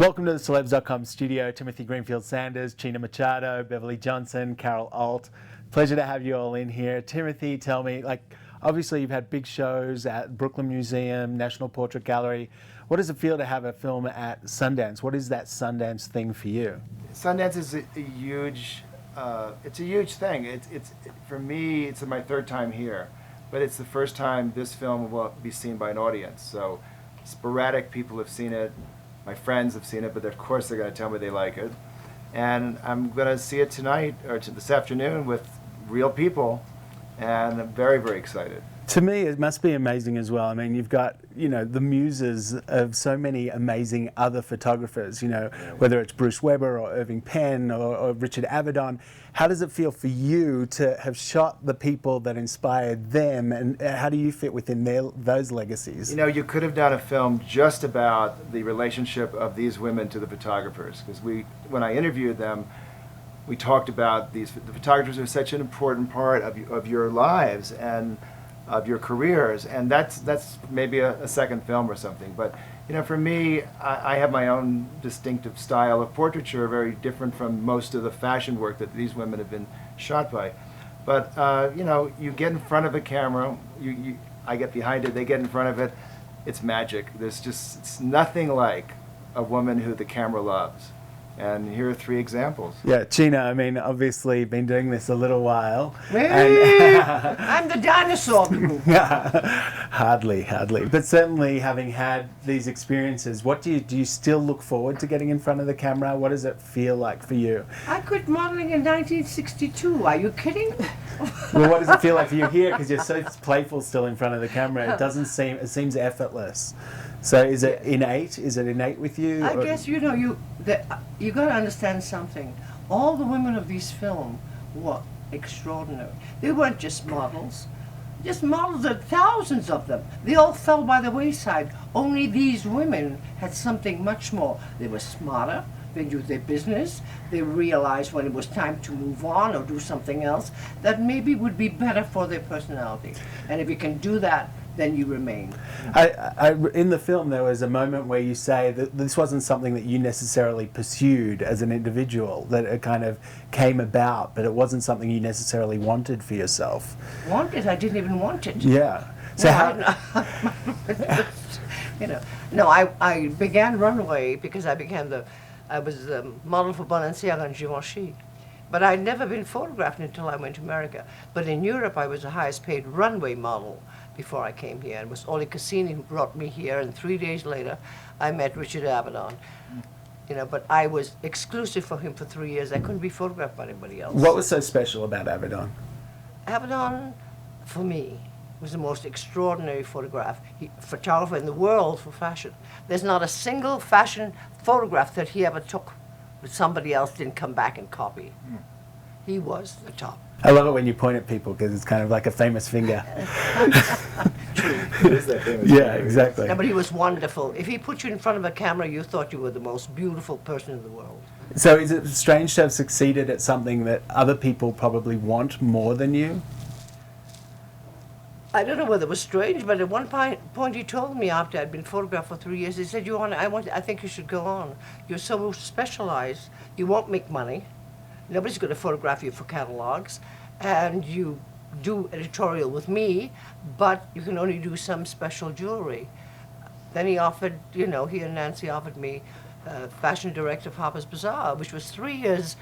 Welcome to the Celebs.com studio. Timothy Greenfield-Sanders, China Machado, Beverly Johnson, Carol Alt. Pleasure to have you all in here. Timothy, tell me, obviously you've had big shows at Brooklyn Museum, National Portrait Gallery. What does it feel to have a film at Sundance? What is that Sundance thing for you? Sundance is a huge, it's a huge thing. For me, it's my third time here, but it's the first time this film will be seen by an audience. So sporadic people have seen it. My friends have seen it, but of course they're going to tell me they like it. And I'm going to see it tonight, or this afternoon, with real people, and I'm very, very excited. To me, it must be amazing as well. I mean, you've got, the muses of so many amazing other photographers, whether it's Bruce Weber or Irving Penn or Richard Avedon. How does it feel for you to have shot the people that inspired them, and how do you fit within those legacies? You could have done a film just about the relationship of these women to the photographers, because when I interviewed them, we talked about the photographers are such an important part of your lives and of your careers, and that's maybe a second film or something. But for me, I have my own distinctive style of portraiture, very different from most of the fashion work that these women have been shot by. But you get in front of a camera, I get behind it, they get in front of it, it's magic. It's nothing like a woman who the camera loves. And here are three examples. Yeah, China, I mean, obviously been doing this a little while. I'm the dinosaur. Hardly. But certainly having had these experiences, do you still look forward to getting in front of the camera? What does it feel like for you? I quit modeling in 1962. Are you kidding? Well, what does it feel like for you here? Because you're so playful still in front of the camera. It seems effortless. So is it innate? Is it innate with you? I guess, you got to understand something. All the women of these films were extraordinary. They weren't just models. There thousands of them. They all fell by the wayside. Only these women had something much more. They were smarter. They knew their business. They realized when it was time to move on or do something else that maybe would be better for their personality. And if you can do that, then you remain. In the film, there was a moment where you say that this wasn't something that you necessarily pursued as an individual, that it kind of came about, but it wasn't something you necessarily wanted for yourself. Wanted? I didn't even want it. Yeah. So I began Runway because I was the model for Balenciaga and Givenchy. But I'd never been photographed until I went to America. But in Europe, I was the highest paid runway model before I came here. It was Oli Cassini who brought me here, and 3 days later, I met Richard Avedon. But I was exclusive for him for 3 years. I couldn't be photographed by anybody else. What was so special about Avedon? Avedon, for me, was the most extraordinary photographer in the world for fashion. There's not a single fashion photograph that he ever took that somebody else didn't come back and copy. He was the top. I love it when you point at people because it's kind of like a famous finger. True. It is that famous Yeah, finger. exactly. No, but he was wonderful. If he put you in front of a camera, you thought you were the most beautiful person in the world. So is it strange to have succeeded at something that other people probably want more than you? I don't know whether it was strange, but at one point he told me after I'd been photographed for 3 years, he said, I think you should go on. You're so specialized, you won't make money. Nobody's going to photograph you for catalogs, and you do editorial with me, but you can only do some special jewelry. Then he offered, he and Nancy offered me fashion director of Harper's Bazaar, which was 3 years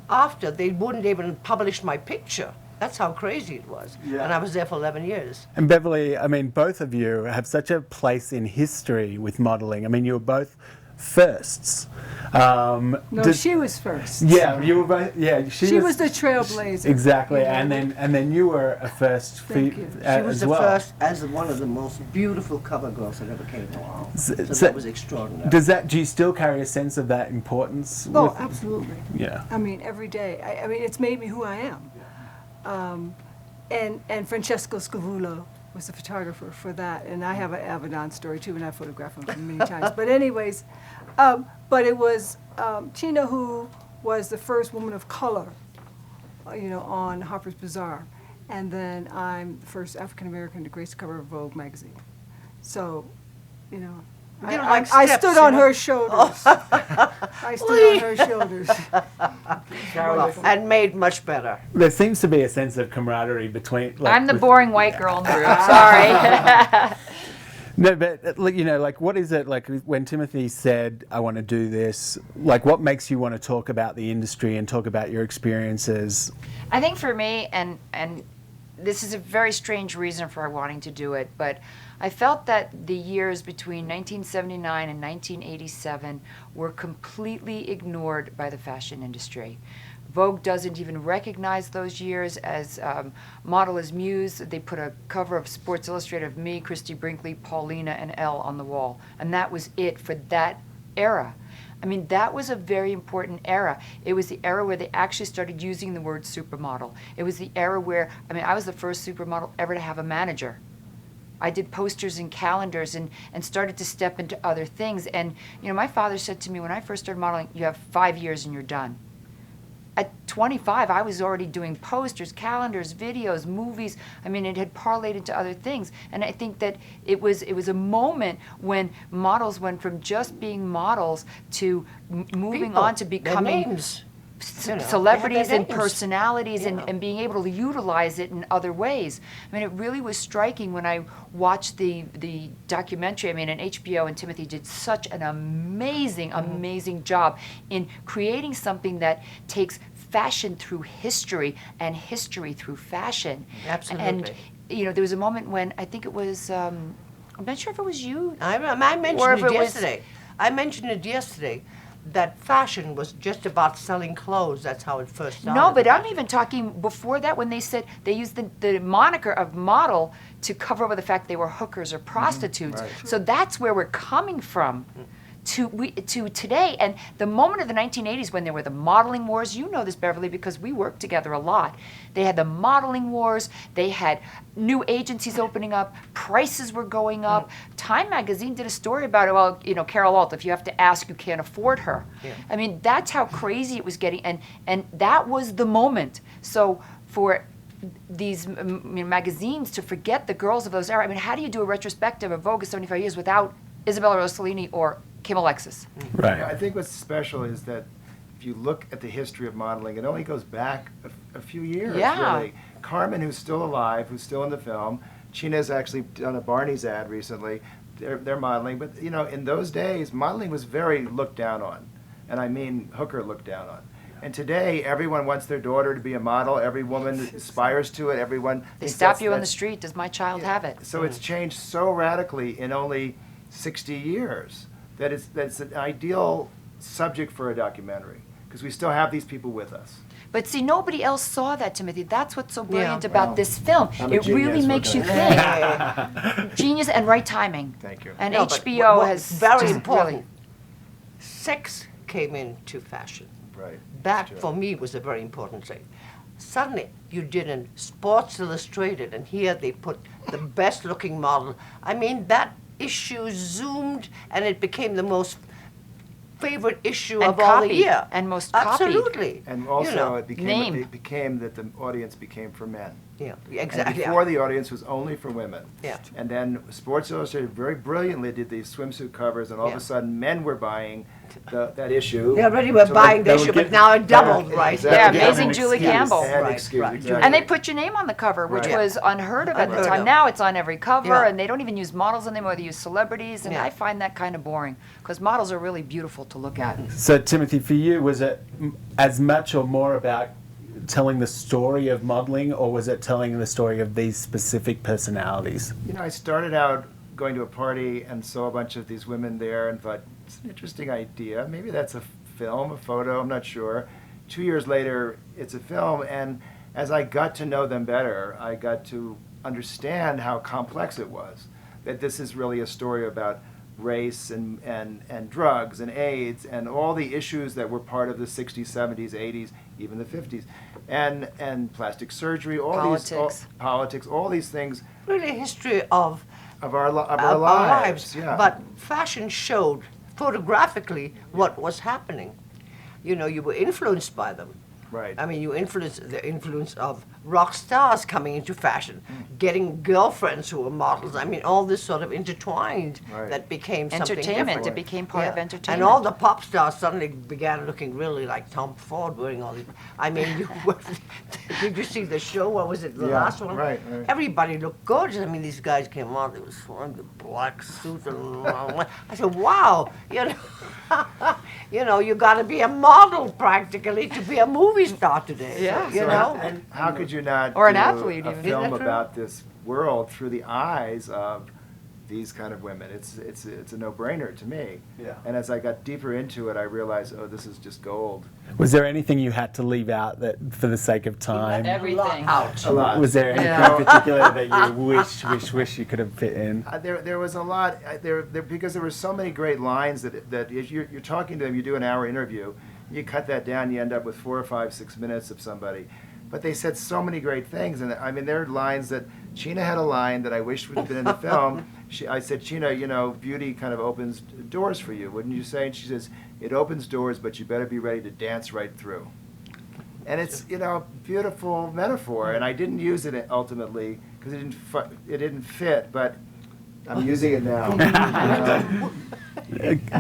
after they wouldn't even publish my picture. That's how crazy it was. Yeah. And I was there for 11 years. And Beverly, I mean, both of you have such a place in history with modeling. I mean, you were both firsts. She was first. Yeah, you were both. Yeah, she was the trailblazer. Exactly, and then you were a first. Thank you. She was the first as one of the most beautiful cover girls that ever came along. So that was extraordinary. Do you still carry a sense of that importance? Oh, absolutely. Yeah. I mean, every day. I mean, it's made me who I am. And Francesco Scavulo was the photographer for that, and I have an Avedon story too, and I photographed him many times. But anyways, but it was China who was the first woman of color, on Harper's Bazaar, and then I'm the first African American to grace the cover of Vogue magazine. So, They were like I steps, stood you on know? her shoulders. I stood on her shoulders. Well, and made much better. There seems to be a sense of camaraderie between. Like, I'm the with- boring white girl in the room. Sorry. No, but you know, like, what is it like when Timothy said, "I want to do this"? Like, what makes you want to talk about the industry and talk about your experiences? I think for me, and this is a very strange reason for wanting to do it, but I felt that the years between 1979 and 1987 were completely ignored by the fashion industry. Vogue doesn't even recognize those years as model as muse. They put a cover of Sports Illustrated of me, Christy Brinkley, Paulina, and Elle on the wall. And that was it for that era. I mean, that was a very important era. It was the era where they actually started using the word supermodel. It was the era where, I mean, I was the first supermodel ever to have a manager. I did posters and calendars and started to step into other things. And, you know, my father said to me when I first started modeling, you have 5 years and you're done. At 25, I was already doing posters, calendars, videos, movies. I mean, it had parlayed into other things. And I think that it was a moment when models went from just being models to moving People, on to their becoming names. You know, they celebrities had their and names. personalities Yeah. and being able to utilize it in other ways. I mean, it really was striking when I watched the documentary. I mean, and HBO and Timothy did such an amazing, amazing job in creating something that takes fashion through history and history through fashion. Absolutely. And, you know, there was a moment when I think it was, I'm not sure if it was you. I Or mentioned if it it was- yesterday. I mentioned it yesterday that fashion was just about selling clothes. That's how it first started. No, but I'm even talking before that when they said they used the moniker of model to cover over the fact they were hookers or prostitutes. right. So that's where we're coming from to today. And the moment of the 1980s when there were the modeling wars, you know this, Beverly, because we worked together a lot. They had the modeling wars. They had new agencies opening up. Prices were going up. Time magazine did a story about it. Well, you know, Carol Alt, if you have to ask, you can't afford her. Yeah. I mean, that's how crazy it was getting. And that was the moment. So for these magazines to forget the girls of those era, I mean, how do you do a retrospective of Vogue of 75 years without Isabella Rossellini or Kim Alexis? Right. I think what's special is that if you look at the history of modeling, it only goes back a few years, Yeah. really. Carmen, who's still alive, who's still in the film. China's actually done a Barney's ad recently. They're modeling, but you know, in those days, modeling was very looked down on, and I mean hooker looked down on. And today, everyone wants their daughter to be a model. Every woman aspires to it. Everyone. They thinks stop you on the that's- street. Does my child have it? So it's changed so radically in only 60 years that that's an ideal subject for a documentary because we still have these people with us. But see, nobody else saw that, Timothy. That's what's so brilliant Well, about this film. I'm a It really genius, makes you okay. think. Genius and right timing. Thank you. And No, but HBO what- has very just important. really- Sex came into fashion. Right. That, True. for me, was a very important thing. Suddenly, you did in Sports Illustrated, and here they put the best-looking model. I mean, that issue zoomed, and it became the most favorite issue And of all the copied, year. and most copied. Absolutely. And also, You know, it Name. became that the audience became for men. yeah, And exactly. before, the audience was only for women. Yeah. And then Sports Illustrated very brilliantly did these swimsuit covers, and all of Yeah. a sudden, men were buying that issue. They already were So buying the they would issue, but get- now it doubled, right? Exactly. Yeah, They had Amazing an Julie excuse. Campbell. They had an Right, excuse, right. exactly. And they put your name on the cover, which Right. was unheard of at the Unheard time. of. Now it's on every cover, Yeah. and they don't even use models anymore. They use celebrities, and Yeah. I find that kind of boring because models are really beautiful to look at. So, Timothy, for you, was it as much or more about telling the story of modeling, or was it telling the story of these specific personalities? You know, I started out going to a party and saw a bunch of these women there and thought, it's an interesting idea. Maybe that's a film, a photo, I'm not sure. 2 years later, it's a film, and as I got to know them better, I got to understand how complex it was. That this is really a story about race and drugs and AIDS and all the issues that were part of the 60s, 70s, 80s, even the 50s, and plastic surgery, all Politics. politics, all these things Really, history of of our our lives. Yeah. But fashion showed photographically what was happening. You know, you were influenced by them. Right. I mean, the influence of rock stars coming into fashion, getting girlfriends who were models. I mean, all this sort of intertwined Right. that became something Entertainment. different. It became part of entertainment. And all the pop stars suddenly began looking really like Tom Ford wearing all these. I mean, did you see the show? What was it? The Yeah, last one? right. Everybody looked gorgeous. I mean, these guys came on. They were wearing the black suits and I said, wow, you know, you got to be a model practically to be a movie star today. Yeah. You So know. and how could you not Or an do athlete a even. film Isn't that true? about this world through the eyes of these kind of women? It's a no-brainer to me. Yeah. And as I got deeper into it, I realized, oh, this is just gold. Was there anything you had to leave out that, for the sake of time? Everything. Out. A lot. Was there anything Yeah. in particular that you wish you could have fit in? There was a lot there because there were so many great lines that if you're talking to them, you do an hour interview, you cut that down, you end up with 4 or 5, 6 minutes of somebody. But they said so many great things, and I mean, there are lines that Sheena had a line that I wish would have been in the film. I said, Sheena, you know, beauty kind of opens doors for you, wouldn't you say? And she says, it opens doors, but you better be ready to dance right through. And it's, you know, a beautiful metaphor, and I didn't use it ultimately because it didn't fit, but I'm using it now. You know?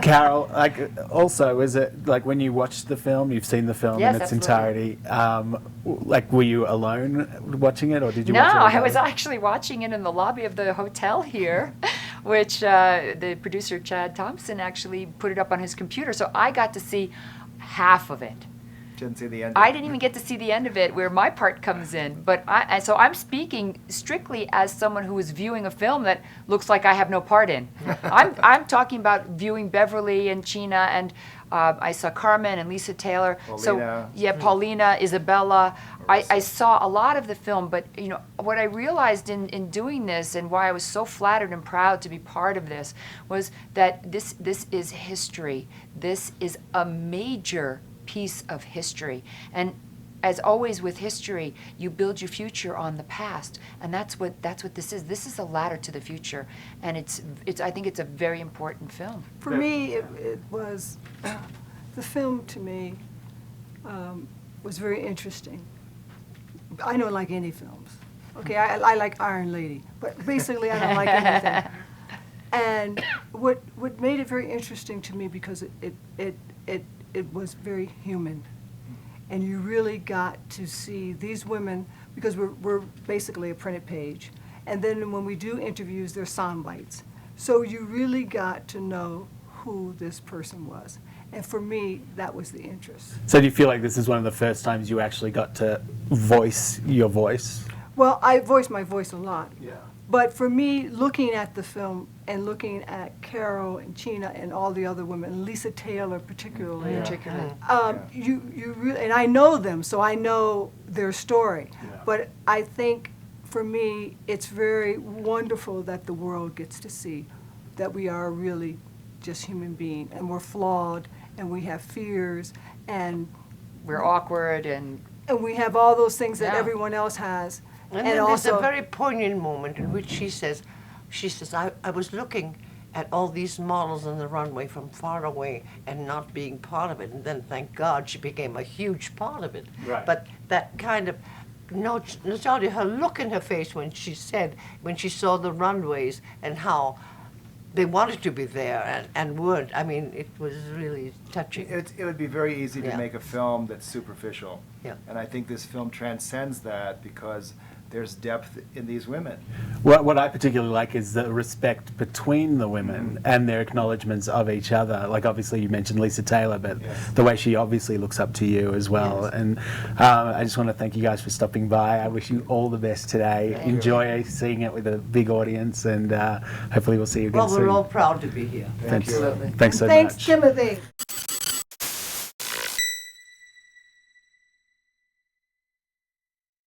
Carol, like, also, is it like when you watched the film, you've seen the film Yes, in its absolutely. entirety? Like, were you alone watching it, or did you? No, watch it with I was others? actually watching it in the lobby of the hotel here, which the producer Chad Thompson actually put it up on his computer, so I got to see half of it. Didn't see the end. I didn't even get to see the end of it where my part comes in, but so I'm speaking strictly as someone who is viewing a film that looks like I have no part in. I'm talking about viewing Beverly and Sheena, and I saw Carmen and Lisa Taylor. Paulina. So yeah, Paulina, Isabella. I saw a lot of the film, but you know what I realized in doing this and why I was so flattered and proud to be part of this was that this is history. This is a major piece of history, and as always with history, you build your future on the past, and that's what this is. This is a ladder to the future, and it's I think it's a very important film. For me, it was, the film to me was very interesting. I don't like any films. Okay, I like Iron Lady, but basically I don't like anything. And what made it very interesting to me because it was very human, and you really got to see these women because we're basically a printed page, and then when we do interviews, they're sound bites. So you really got to know who this person was, and for me, that was the interest. So do you feel like this is one of the first times you actually got to voice your voice? Well, I voice my voice a lot. Yeah. But for me, looking at the film and looking at Carol and Sheena and all the other women, and Lisa Taylor particularly, you really, and I know them, so I know their story. Yeah. But I think for me, it's very wonderful that the world gets to see that we are really just human beings, and we're flawed, and we have fears, and We're awkward and we have all those things that Yeah. everyone else has. And then there's a very poignant moment in which she says, I was looking at all these models on the runway from far away and not being part of it. And then, thank God, she became a huge part of it. Right. But that kind of nostalgia, her look in her face when she saw the runways and how they wanted to be there and weren't. I mean, it was really touching. It would be very easy to Yeah. make a film that's superficial. Yeah. And I think this film transcends that because there's depth in these women. What I particularly like is the respect between the women and their acknowledgements of each other. Like, obviously you mentioned Lisa Taylor, but Yes. the way she obviously looks up to you as well. Yes. And I just want to thank you guys for stopping by. I wish you all the best today. Thank you. Enjoy seeing it with a big audience, and hopefully we'll see you again Well, soon. we're all proud to be here. Thank you. absolutely. Thanks so Thanks, much. Timothy.